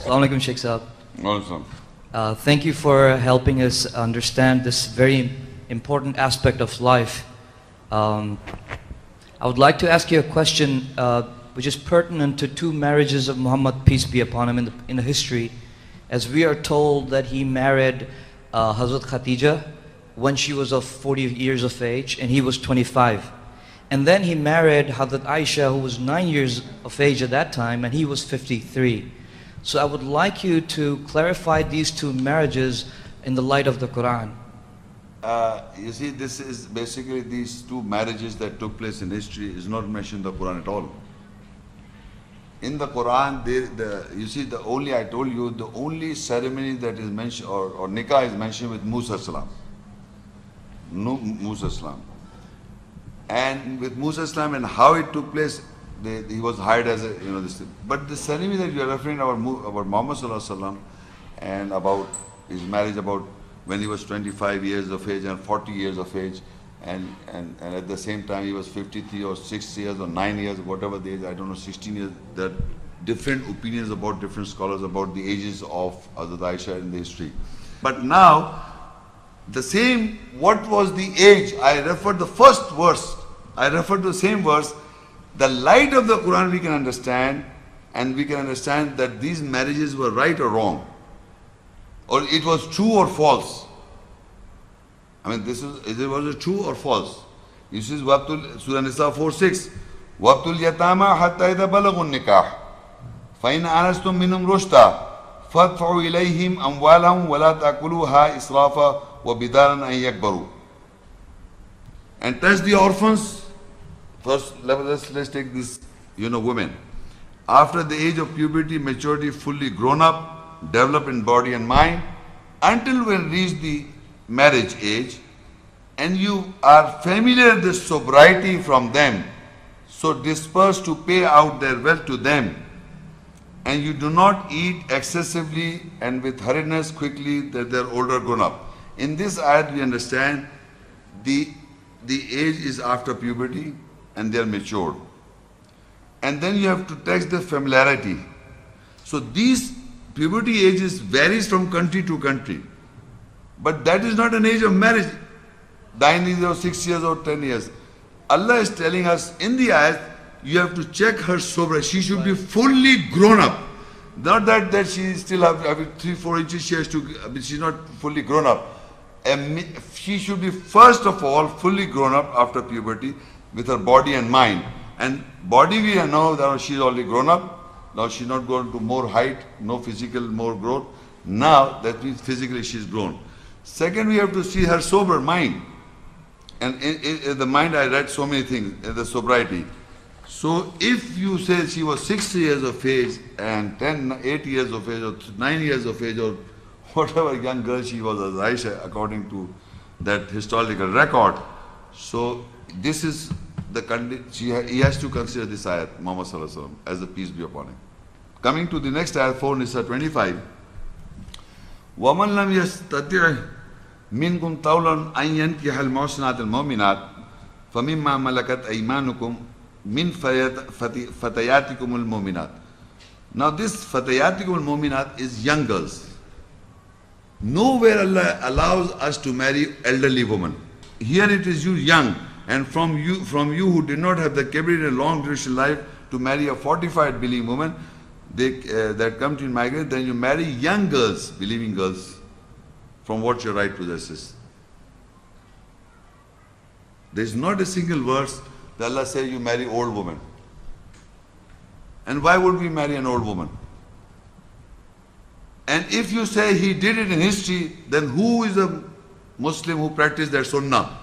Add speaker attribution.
Speaker 1: Assalamu alaikum, Shaikh Sahab.
Speaker 2: Awesome.
Speaker 1: Thank you for helping us understand this very important aspect of life. I would like to ask you a question which is pertinent to two marriages of Muhammad, peace be upon him, in the history. As we are told that he married Hazrat Khatija when she was of 40 years of age and he was 25. And then he married Hazrat Aisha, who was 9 years of age at that time, and he was 53. So I would like you to clarify these two marriages in the light of the Quran.
Speaker 2: You see, this is basically these two marriages that took place in history is not mentioned in the Quran at all. In the Quran, you see, I told you, the only ceremony that is mentioned, or Nikah is mentioned with Musa salam. Musa salam. And with Musa salam and how it took place, he was hired as a, this thing. But the ceremony that you are referring about Muhammad sallallahu alaihi wasallam and about his marriage, about when he was 25 years of age and 40 years of age, and at the same time he was 53 or 6 years or 9 years, whatever the age, I don't know, 16 years. There are different opinions about different scholars about the ages of Hazrat Aisha in the history. But now, the same, what was the age? I referred the first verse. I referred to the same verse. The light of the Quran we can understand, and we can understand that these marriages were right or wrong, or it was true or false. I mean, was it true or false? This is Surah An-Nisa 4:6. وَابْتُلْ يَتَامَى حَتَّى إِذَا بَلَغُوا النِّكَاحَ فَإِنْ آنَسْتُم مِّنْهُمْ رُشْدًا فَادْفَعُوا إِلَيْهِمْ أَمْوَالَهُمْ وَلَا تَأْكُلُوهَا إِسْرَافًا وَبِدَارًا أَن يَكْبَرُوا. And touch the orphans. First, let's take this, women. After the age of puberty, maturity, fully grown up, develop in body and mind, until when reach the marriage age, and you are familiar with the sobriety from them, so disperse to pay out their wealth to them, and you do not eat excessively and with hurriedness quickly that they are older grown up. In this ayat we understand the age is after puberty and they are matured. And then you have to test the familiarity. So these puberty ages varies from country to country. But that is not an age of marriage. 9 years or 6 years or 10 years. Allah is telling us in the ayat, you have to check her sobriety. She should be fully grown up. Not that she still have 3-4 inches, she's not fully grown up. She should be first of all fully grown up after puberty with her body and mind. And body we know that she's already grown up. Now she's not going to more height, no physical more growth. Now that means physically she's grown. Second, we have to see her sober mind. And in the mind I read so many things, in the sobriety. So if you say she was 6 years of age and 8 years of age or 9 years of age or whatever young girl she was as Aisha according to that historical record, so this is the condition, he has to consider this ayat, Muhammad sallallahu alaihi wasallam, as the peace be upon him. Coming to the next ayat, 4 Nisa 25. وَمَنْ لَمْ يَسْتَطِعْ مِنْكُمْ طَوْلًا أَنْ يَنْكِحَ الْمُحْصَنَاتِ الْمُؤْمِنَاتِ فَمِمَّا مَلَكَتْ أَيْمَانُكُمْ مِنْ فَتَيَاتِكُمُ الْمُؤْمِنَاتِ. Now this فَتَيَاتِكُمُ الْمُؤْمِنَاتِ is young girls. Nowhere Allah allows us to marry elderly women. Here it is you young, and from you who did not have the capability in a long duration life to marry a fortified believing woman, that come to migrate, then you marry young girls, believing girls, from what your right possesses. There is not a single verse that Allah says you marry old woman. And why would we marry an old woman? And if you say he did it in history, then who is a Muslim who practiced that sunnah?